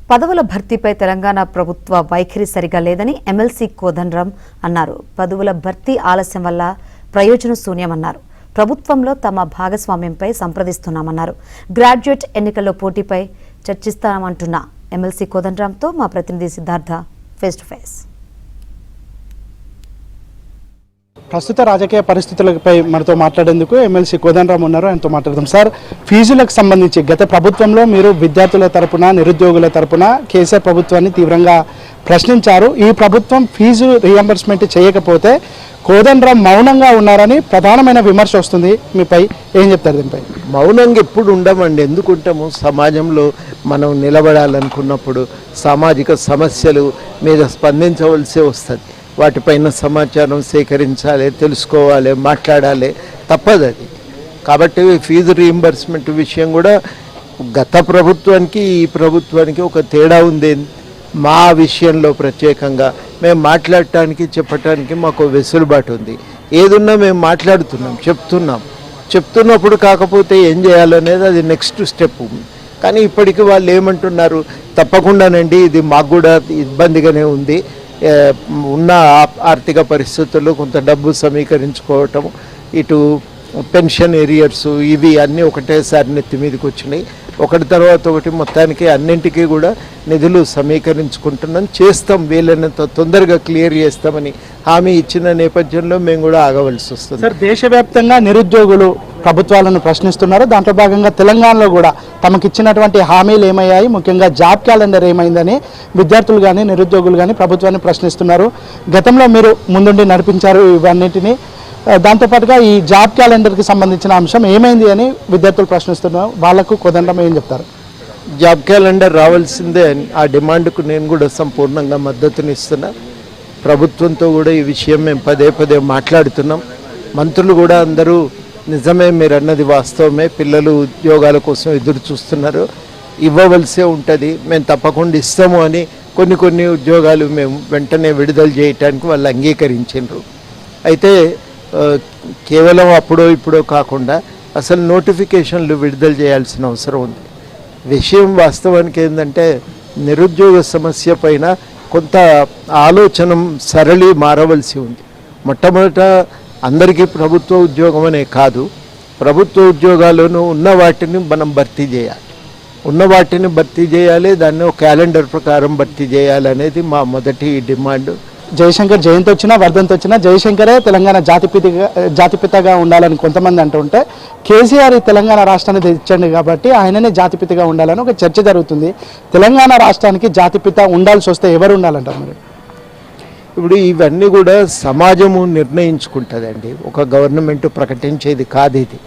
పదవుల భర్తీపై తెలంగాణ ప్రభుత్వ వైఖరి సరిగా లేదని ఎమ్మెల్సీ కోదండరాం అన్నారు. పదవుల భర్తీ ఆలస్యం వల్ల ప్రయోజన శూన్యమన్నారు. ప్రభుత్వంలో తమ భాగస్వామ్యంపై సంప్రదిస్తున్నామన్నారు. గ్రాడ్యుయేట్ ఎన్నికల్లో పోటీపై చర్చిస్తామంటున్న ఎమ్మెల్సీ కోదండరాంతో మా ప్రతినిధి సిద్ధార్థ ఫేస్ టు ఫేస్. ప్రస్తుత రాజకీయ పరిస్థితులపై మనతో మాట్లాడేందుకు ఎమ్మెల్సీ కోదండరాం ఉన్నారు. ఆయనతో మాట్లాడదాం. సార్, ఫీజులకు సంబంధించి గత ప్రభుత్వంలో మీరు విద్యార్థుల తరపున, నిరుద్యోగుల తరపున కేసీఆర్ ప్రభుత్వాన్ని తీవ్రంగా ప్రశ్నించారు. ఈ ప్రభుత్వం ఫీజు రీఎంబర్స్మెంట్ చేయకపోతే కోదండరాం మౌనంగా ఉన్నారని ప్రధానమైన విమర్శ వస్తుంది. మీపై ఏం చెప్తారు? దీనిపై మౌనంగా ఎప్పుడు ఉండమండి. ఎందుకుంటాము? సమాజంలో మనం నిలబడాలనుకున్నప్పుడు సామాజిక సమస్యలు మీద స్పందించవలసి వస్తుంది. వాటిపైన సమాచారం సేకరించాలి, తెలుసుకోవాలి, మాట్లాడాలి, తప్పదు అది. కాబట్టి ఫీజు రీయింబర్స్మెంట్ విషయం కూడా గత ప్రభుత్వానికి ఈ ప్రభుత్వానికి ఒక తేడా ఉంది. మా విషయంలో ప్రత్యేకంగా మేము మాట్లాడటానికి, చెప్పటానికి మాకు వెసులుబాటు ఉంది. ఏదున్నా మేము మాట్లాడుతున్నాం, చెప్తున్నప్పుడు కాకపోతే ఏం చేయాలనేది అది నెక్స్ట్ స్టెప్. కానీ ఇప్పటికీ వాళ్ళు ఏమంటున్నారు? తప్పకుండానండి, ఇది మాకు కూడా ఇబ్బందిగానే ఉంది. ఉన్న ఆర్థిక పరిస్థితుల్లో కొంత డబ్బు సమీకరించుకోవటం, ఇటు పెన్షన్ ఏరియర్స్, ఇవి అన్నీ ఒకటేసారి నెత్తి మీదకి వచ్చినాయి. ఒకటి తర్వాత ఒకటి మొత్తానికి అన్నింటికీ కూడా నిధులు సమీకరించుకుంటున్నాం. చేస్తాం, వీలైనంత తొందరగా క్లియర్ చేస్తామని హామీ ఇచ్చిన నేపథ్యంలో మేము కూడా ఆగవలసి వస్తుంది. సార్, దేశవ్యాప్తంగా నిరుద్యోగులు ప్రభుత్వాలను ప్రశ్నిస్తున్నారు. దాంట్లో భాగంగా తెలంగాణలో కూడా తమకిచ్చినటువంటి హామీలు ఏమయ్యాయి, ముఖ్యంగా జాబ్ క్యాలెండర్ ఏమైందని విద్యార్థులు కానీ నిరుద్యోగులు కానీ ప్రభుత్వాన్ని ప్రశ్నిస్తున్నారు. గతంలో మీరు ముందుండి నడిపించారు ఇవన్నిటిని. దాంతోపాటుగా ఈ జాబ్ క్యాలెండర్కి సంబంధించిన అంశం ఏమైంది అని విద్యార్థులు ప్రశ్నిస్తున్నారు. వాళ్లకు కోదండరాం ఏం చెప్తారు? జాబ్ క్యాలెండర్ రావాల్సిందే అని ఆ డిమాండ్కు నేను కూడా సంపూర్ణంగా మద్దతునిస్తున్నా. ప్రభుత్వంతో కూడా ఈ విషయం మేము పదే మాట్లాడుతున్నాం. మంత్రులు కూడా అందరూ నిజమే, మీరు అన్నది వాస్తవమే, పిల్లలు ఉద్యోగాల కోసం ఎదురు చూస్తున్నారు, ఇవ్వవలసే ఉంటుంది, మేము తప్పకుండా ఇస్తాము అని కొన్ని ఉద్యోగాలు మేము వెంటనే విడుదల చేయటానికి వాళ్ళు అంగీకరించారు. అయితే కేవలం అప్పుడో ఇప్పుడో కాకుండా అసలు నోటిఫికేషన్లు విడుదల చేయాల్సిన అవసరం ఉంది. విషయం వాస్తవానికి ఏంటంటే నిరుద్యోగ సమస్య పైన కొంత ఆలోచన సరళి మారవలసి ఉంది. మొట్టమొదట అందరికీ ప్రభుత్వ ఉద్యోగం అనే కాదు, ప్రభుత్వ ఉద్యోగాలను ఉన్న వాటిని మనం భర్తీ చేయాలి, దాన్ని ఒక క్యాలెండర్ ప్రకారం భర్తీ చేయాలి అనేది మా మొదటి డిమాండ్. జయశంకర్ జయంతి వచ్చినా, వర్ధంతి వచ్చినా జయశంకరే తెలంగాణ జాతిపితగా ఉండాలని కొంతమంది అంటుంటే, కేసీఆర్ ఈ తెలంగాణ రాష్ట్రాన్ని తెచ్చండి కాబట్టి ఆయననే జాతిపితగా ఉండాలని ఒక చర్చ జరుగుతుంది. తెలంగాణ రాష్ట్రానికి జాతిపిత ఉండాల్సి వస్తే ఎవరు ఉండాలంటారు మీరు? ఇప్పుడు ఇవన్నీ కూడా సమాజము నిర్ణయించుకుంటుందండి, ఒక గవర్నమెంట్ ప్రకటించేది కాదు. ఇది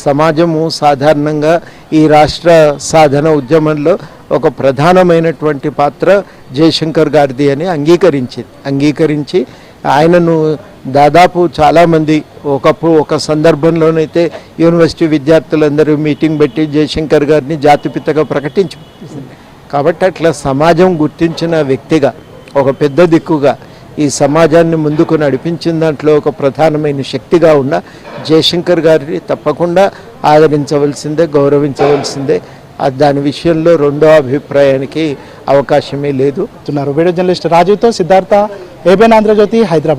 సమాజము సాధారణంగా ఈ రాష్ట్ర సాధన ఉద్యమంలో ఒక ప్రధానమైనటువంటి పాత్ర జయశంకర్ గారిది అని అంగీకరించి ఆయనను దాదాపు చాలామంది ఒక సందర్భంలోనైతే యూనివర్సిటీ విద్యార్థులందరూ మీటింగ్ పెట్టి జయశంకర్ గారిని జాతిపితగా ప్రకటించి, కాబట్టి అట్లా సమాజం గుర్తించిన వ్యక్తిగా, ఒక పెద్ద దిక్కుగా ఈ సమాజాన్ని ముందుకు నడిపించిన దాంట్లో ఒక ప్రధానమైన శక్తిగా ఉన్న జయశంకర్ గారిని తప్పకుండా ఆదరించవలసిందే, గౌరవించవలసిందే. దాని విషయంలో రెండో అభిప్రాయానికి అవకాశమే లేదు. వీడియో జర్నలిస్ట్ రాజుతో సిద్ధార్థ, ఏబిఎన్ ఆంధ్రజ్యోతి, హైదరాబాద్.